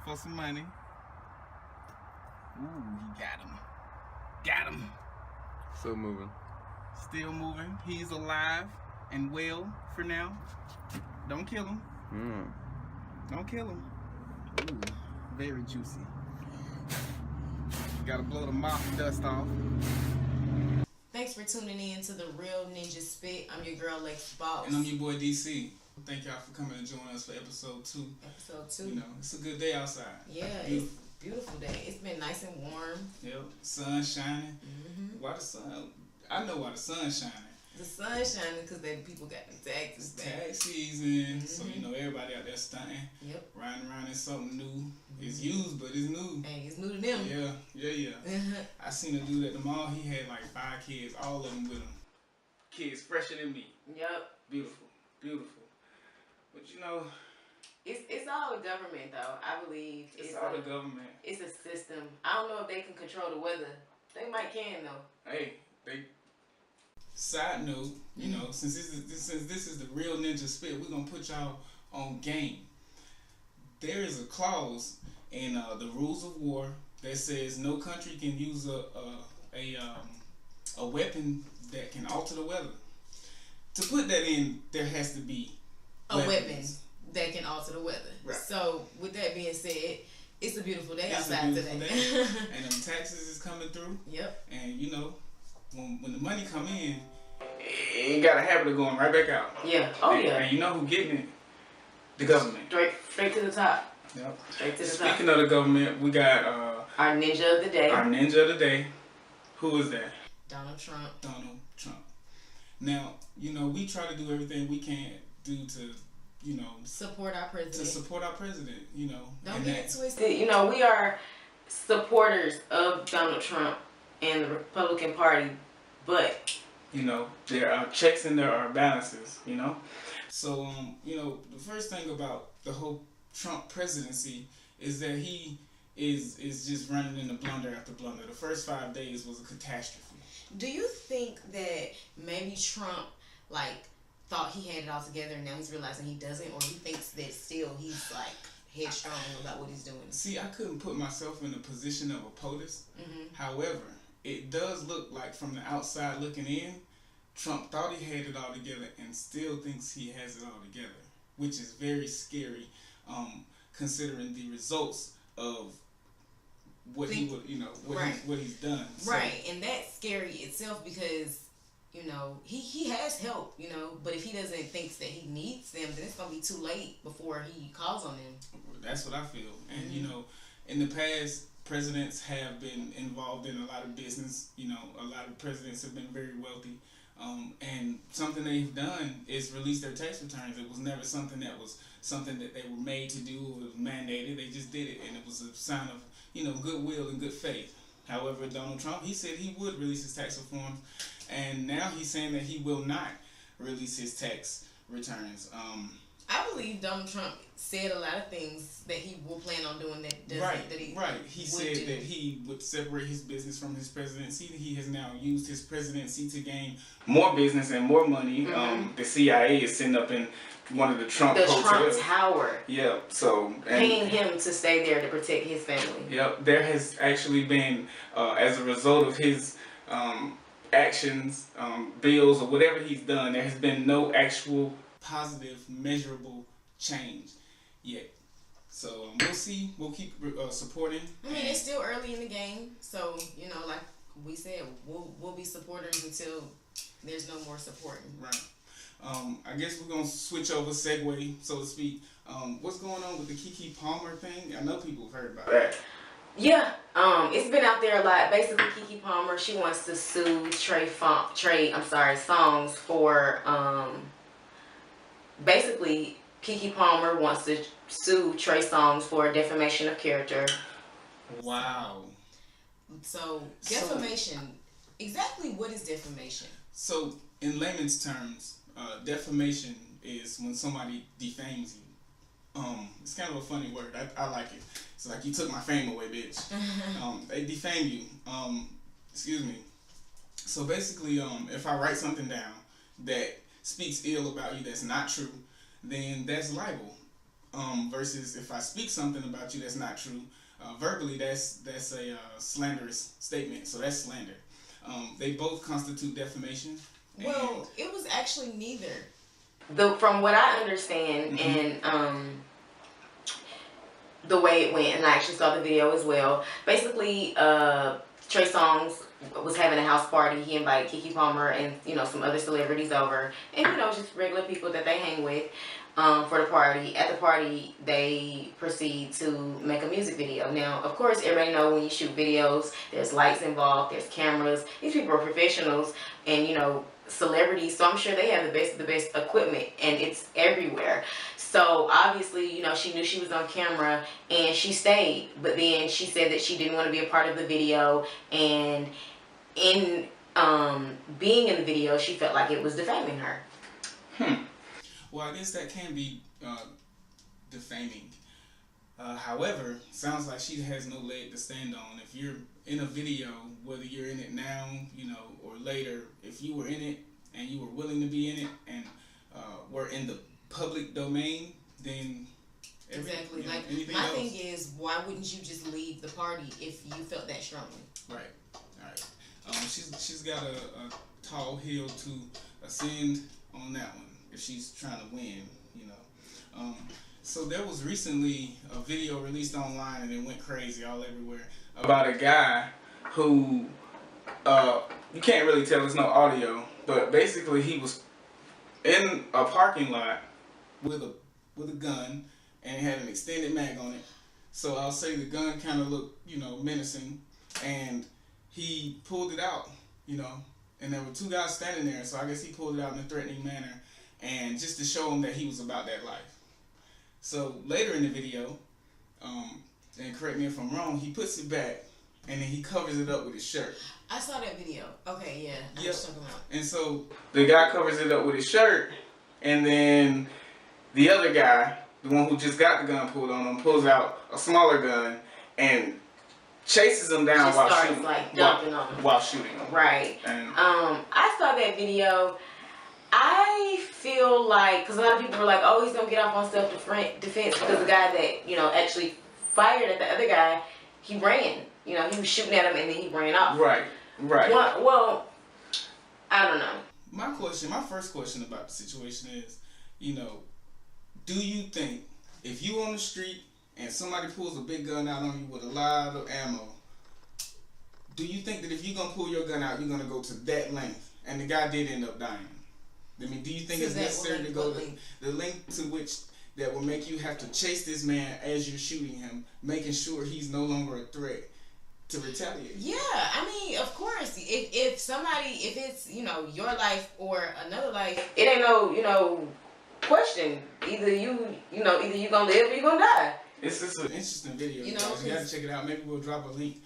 for some money. Ooh, he got him. Got him. Still moving. Still moving. He's alive and well for now. Don't kill him. Don't kill him. Ooh, very juicy. Gotta blow the mop dust off. Thanks for tuning in to the Real Ninja Spit. I'm your girl Lex Boss. And I'm your boy DC. Thank y'all for coming and joining us for episode 2. Episode 2. You know, it's a good day outside. Yeah, it's a beautiful day. It's been nice and warm. Yep, sun shining. Why the sun? I know why the sun's shining. The sun's shining because then people got the taxes back. Tax season, so you know everybody out there stunting. Yep. Riding around in something new. It's used, but it's new. Hey, it's new to them. Yeah. I seen a dude at the mall. He had like 5 kids, all of them with him. Kids fresher than me. Yep. Beautiful. But you know, it's all the government though. I believe it's all the government. It's a system. I don't know if they can control the weather. They might can though. Hey, they. Side note, you know, since this is the Real Ninja Spit, we're gonna put y'all on game. There is a clause in the rules of war that says no country can use a weapon that can alter the weather. To put that in, there has to be a weapon that can alter the weather. Right. So with that being said, it's a beautiful day outside today. And them taxes is coming through. Yep. And you know, when the money come in, it ain't got a habit of going right back out. Yeah. Oh yeah. And you know who getting it? The government. Straight to the top. Yep. Straight to the top. Speaking of the government, we got our ninja of the day. Our ninja of the day. Who is that? Donald Trump. Donald Trump. Now, you know, we try to do everything we can do to, you know, support our president. You know. Don't get it twisted. You know, we are supporters of Donald Trump and the Republican Party, but you know, there are checks and there are balances, you know. So, you know, the first thing about the whole Trump presidency is that he is just running into blunder after blunder. The first 5 days was a catastrophe. Do you think that maybe Trump, like, thought he had it all together and now he's realizing he doesn't, or he thinks that still he's, like, headstrong about what he's doing? See, I couldn't put myself in the position of a POTUS. However, it does look like from the outside looking in, Trump thought he had it all together and still thinks he has it all together, which is very scary, considering the results of what he would, you know, what he's done. So, right, and that's scary itself because, you know, he has help, you know, but if he doesn't think that he needs them, then it's gonna be too late before he calls on them. That's what I feel, and you know, in the past, presidents have been involved in a lot of business. You know, a lot of presidents have been very wealthy. And something they've done is release their tax returns. It was never something that they were made to do or was mandated. They just did it, and it was a sign of, you know, goodwill and good faith. However, Donald Trump, he said he would release his tax reforms, and now he's saying that he will not release his tax returns. I believe Donald Trump said a lot of things that he will plan on doing that doesn't. Right. He said that he would separate his business from his presidency. He has now used his presidency to gain more business and more money. The CIA is sitting up in one of the Trump hotels. Trump Tower. Yep. So paying him to stay there to protect his family. Yep. There has actually been, as a result of his actions, bills, or whatever he's done, there has been no actual positive, measurable change yet. So we'll see. We'll keep supporting. I mean, it's still early in the game, so you know, like we said, we'll be supporters until there's no more supporting. Right. I guess we're gonna switch over, segue, so to speak. What's going on with the Keke Palmer thing? I know people have heard about that. Yeah, it's been out there a lot. Basically, Keke Palmer, she wants to sue Songs for basically, Keke Palmer wants to sue Trey Songz for defamation of character. Wow. So, defamation. Exactly what is defamation? So, in layman's terms, defamation is when somebody defames you. It's kind of a funny word. I like it. It's like, you took my fame away, bitch. They defame you. Excuse me. So basically, if I write something down that speaks ill about you that's not true, then that's libel. versus if I speak something about you that's not true, verbally that's a slanderous statement. So that's slander. They both constitute defamation. Well, it was actually neither. From what I understand, and the way it went, and I actually saw the video as well. Basically, Trey Songz was having a house party. He invited Keke Palmer and some other celebrities over, and just regular people that they hang with for the party. At the party, they proceed to make a music video. Now, of course, everybody know when you shoot videos, there's lights involved, there's cameras. These people are professionals, and celebrities, so I'm sure they have the best equipment, and it's everywhere. So obviously, she knew she was on camera and she stayed, but then she said that she didn't want to be a part of the video, and in being in the video, she felt like it was defaming her. Well, I guess that can be defaming. However, sounds like she has no leg to stand on. If you're in a video, whether you're in it now, or later, if you were in it and you were willing to be in it and were in the public domain, then exactly. My thing is, why wouldn't you just leave the party if you felt that strongly? Right. All right. She's got a tall hill to ascend on that one if she's trying to win. So there was recently a video released online and it went crazy all everywhere about a guy who you can't really tell, there's no audio, but basically he was in a parking lot with a gun and it had an extended mag on it. So I'll say the gun kind of looked, menacing, and he pulled it out, and there were two guys standing there, so I guess he pulled it out in a threatening manner, and just to show him that he was about that life. So later in the video, and correct me if I'm wrong, he puts it back and then he covers it up with his shirt. I saw that video. Okay, yeah. I know what you're talking about. And so the guy covers it up with his shirt, and then the other guy, the one who just got the gun pulled on him, pulls out a smaller gun and chases him down while shooting, jumping on him. While shooting him. Right. And I saw that video. I feel like, because a lot of people were like, oh, he's going to get off on self-defense because the guy that, actually fired at the other guy, he ran. He was shooting at him and then he ran off. Right. Well, I don't know. My first question about the situation is, do you think if you on the street and somebody pulls a big gun out on you with a lot of ammo, do you think that if you're going to pull your gun out, you're going to go to that length? And the guy did end up dying. I mean, do you think it's necessary to go to the length to which that will make you have to chase this man as you're shooting him, making sure he's no longer a threat to retaliate? Yeah, I mean, of course. If it's, your life or another life, it ain't no, question. Either you gonna live or you gonna die. It's just an interesting video. You have to check it out. Maybe we'll drop a link,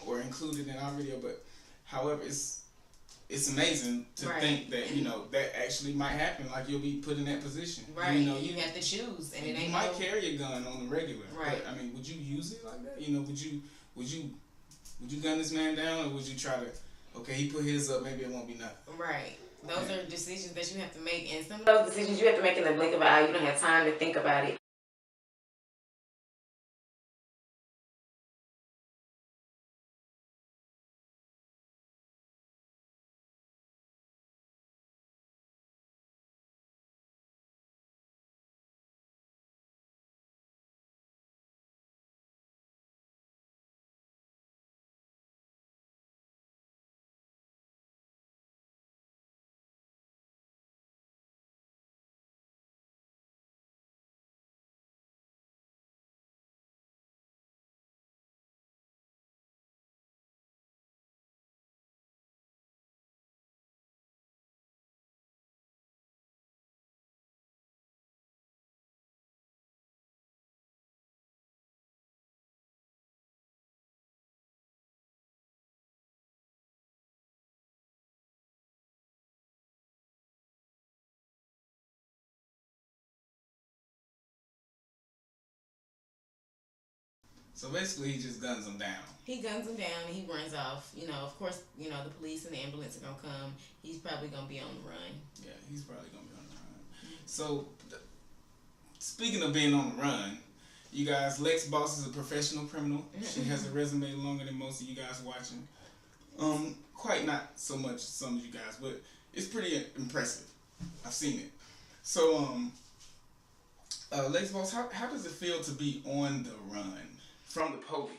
or include it in our video. But however, it's amazing to think that that actually might happen. Like you'll be put in that position. Right. You have to choose, and it ain't. You might carry a gun on the regular. Right. But, I mean, would you use it like that? Would you gun this man down, or would you try to? Okay, he put his up. Maybe it won't be nothing. Right. Those are decisions that you have to make, and some of those decisions you have to make in the blink of an eye. You don't have time to think about it. So basically, he just guns him down. He guns him down and he runs off. Of course, the police and the ambulance are gonna come. He's probably gonna be on the run. Yeah, he's probably gonna be on the run. So speaking of being on the run, you guys, Lex Boss is a professional criminal. She has a resume longer than most of you guys watching. Quite not so much as some of you guys, but it's pretty impressive. I've seen it. So, Lex Boss, how does it feel to be on the run from the police?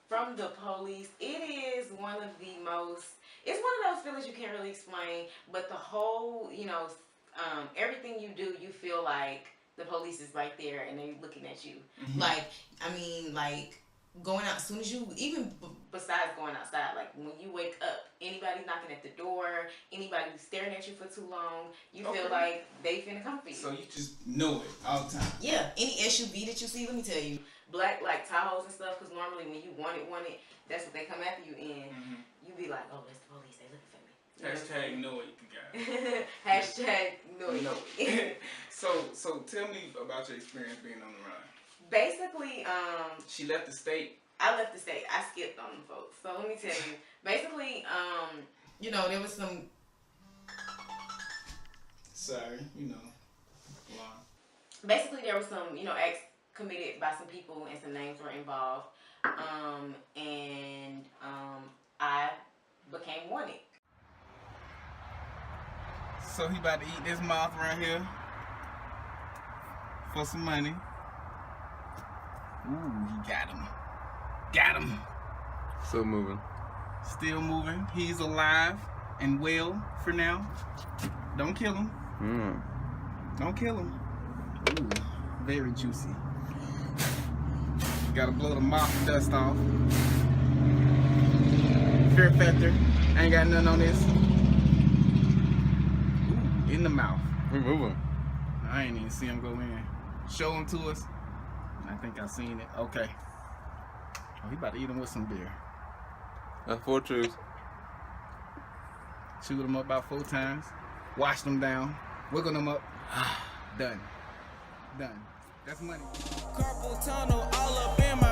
From the police, it is one of the most. It's one of those feelings you can't really explain, but the whole, everything you do, you feel like the police is right there and they're looking at you. Mm-hmm. Like going out as soon as you, even besides going outside, like when you wake up, anybody knocking at the door, anybody staring at you for too long, you feel like they finna come for you. So you just know it all the time. Yeah, any SUV that you see, let me tell you, black like Tahoes and stuff, because normally when you want it, that's what they come after you in. Mm-hmm. You be like, oh, that's the police, they looking for me. Hashtag know it, you guys. Hashtag know it. So tell me about your experience being on the run. Basically, she left the state. I left the state. I skipped on them folks. So let me tell you. Basically, there was some. Sorry, Wow. Basically, there was some, acts committed by some people and some names were involved. I became wanted. So he about to eat this mouth right here for some money. Ooh, he got him. Got him. Still moving. Still moving. He's alive and well for now. Don't kill him. Don't kill him. Ooh, very juicy. Gotta blow the mouth dust off. Fear factor. I ain't got nothing on this. Ooh, in the mouth. We're moving. I ain't even see him go in. Show him to us. I think I seen it. Okay. Oh, he about to eat him with some beer. That's 4 truths. Shoot him up about 4 times. Wash them down. Wiggle them up. Done. Done. That's money. Carpal tunnel all up in my